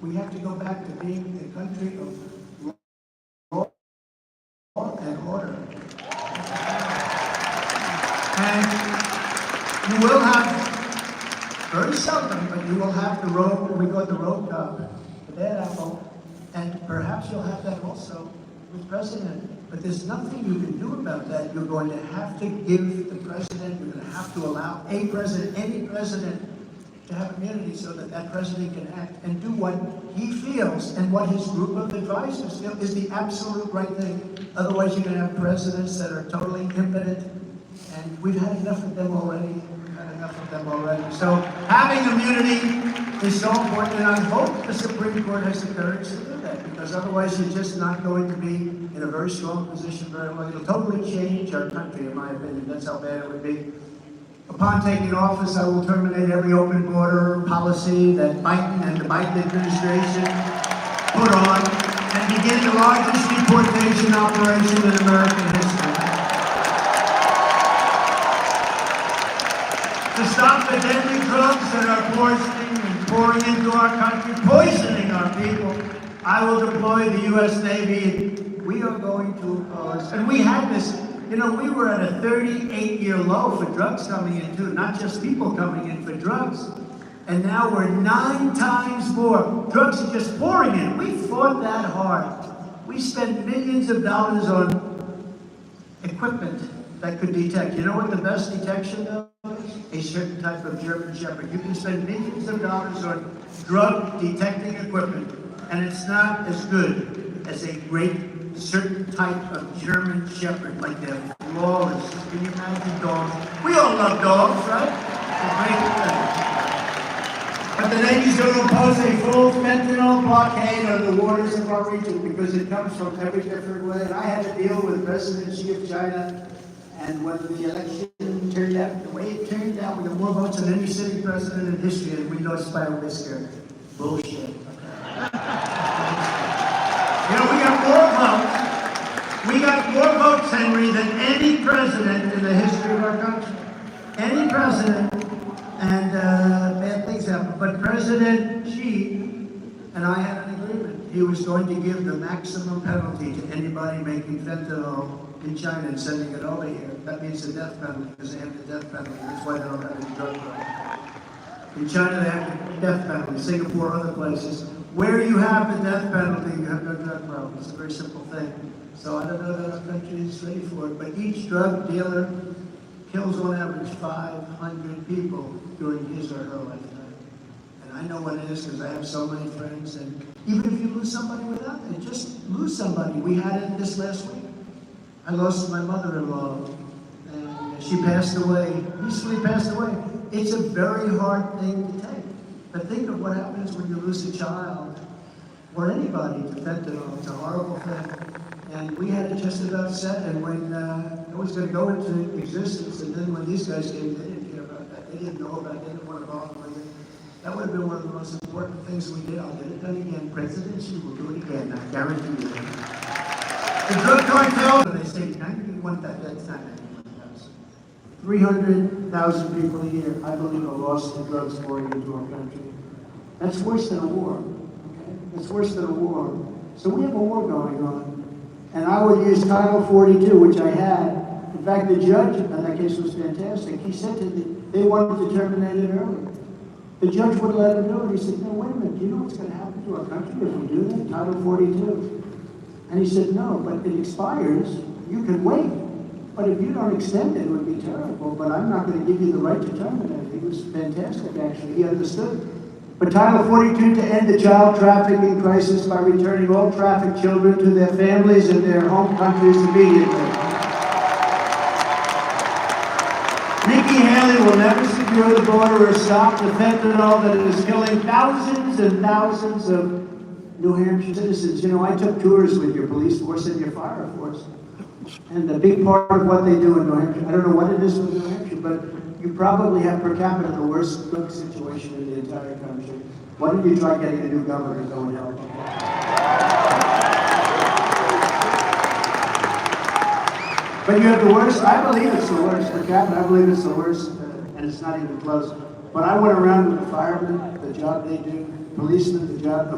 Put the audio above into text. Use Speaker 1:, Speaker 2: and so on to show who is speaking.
Speaker 1: We have to go back to being a country of law and order. And you will have, very seldom, but you will have the road, we call it the road cop, the bad apple, and perhaps you'll have that also with president. But there's nothing you can do about that. You're going to have to give the president, you're going to have to allow a president, any president, to have immunity so that that president can act and do what he feels and what his group of advisors feel is the absolute right thing. Otherwise, you're going to have presidents that are totally impotent, and we've had enough of them already. So having immunity is so important, and I hope the Supreme Court has the courage to do that, because otherwise you're just not going to be in a very strong position very long. It'll totally change our country, in my opinion. That's how bad it would be. Upon taking office, I will terminate every open border policy that Biden and the Biden administration put on and begin the largest deportation operation in American history. To stop the deadly drugs that are pouring into our country, poisoning our people, I will deploy the U.S. Navy. We are going to oppose, and we had this. You know, we were at a 38-year low for drugs coming in, too, not just people coming in for drugs. And now we're 9 times more. Drugs are just pouring in. We fought that hard. We spent millions of dollars on equipment that could detect. You know what the best detection is? A certain type of German Shepherd. You can spend millions of dollars on drug detecting equipment, and it's not as good as a great certain type of German Shepherd, like they're flawless. Can you imagine dogs? We all love dogs, right? But the Navy's going to impose a full fentanyl blockade on the waters of our region because it comes from every different way. And I had to deal with President Xi of China, and when the election turned out, the way it turned out, we got more votes than any sitting president in history, and we lost by a whisker. Bullshit. You know, we got more votes. We got more votes, Henry, than any president in the history of our country. Any president, and bad things happen. But President Xi and I had an agreement. He was going to give the maximum penalty to anybody making fentanyl in China and sending it over here. That means the death penalty, because they have the death penalty. That's why they don't have any drug laws. In China, they have the death penalty. Singapore, other places. Where you have the death penalty, you have no drug problem. It's a very simple thing. So I don't know that our country is ready for it, but each drug dealer kills on average 500 people during his or her lifetime. And I know what it is because I have so many friends, and even if you lose somebody without it, just lose somebody. We had it this last week. I lost my mother-in-law, and she passed away, recently passed away. It's a very hard thing to take. But think of what happens when you lose a child, or anybody, to fentanyl. It's a horrible thing. And we had it just about set, and when it was going to go into existence, and then when these guys came, they didn't care about that. They didn't know about it. They didn't want to bother with it. That would have been one of the most important things we did. I'll get it done again. President Xi will do it again. I guarantee you. The drug cartel, they say 91,000, that's not 91,000. 300,000 people a year, I believe, are lost to drugs pouring into our country. That's worse than a war. Okay? That's worse than a war. So we have a war going on. And I would use Title 42, which I had. In fact, the judge on that case was fantastic. He said they wanted to terminate it early. The judge wouldn't let him do it. He said, no, wait a minute, do you know what's going to happen to our country if we do that? Title 42. And he said, no, but it expires. You can wait. But if you don't extend it, it would be terrible. But I'm not going to give you the right to terminate it. He was fantastic, actually. He understood. But Title 42 to end the child trafficking crisis by returning all trafficked children to their families and their home countries immediately. Nikki Haley will never secure the border or stop the fentanyl that is killing thousands and thousands of New Hampshire citizens. You know, I took tours with your police force and your fire force. And a big part of what they do in New Hampshire, I don't know what it is with New Hampshire, but you probably have per capita the worst drug situation in the entire country. Why don't you try getting a new governor to go and help? But you have the worst, I believe it's the worst per capita, I believe it's the worst, and it's not even close. When I went around with the firemen, the job they do, policemen, the job,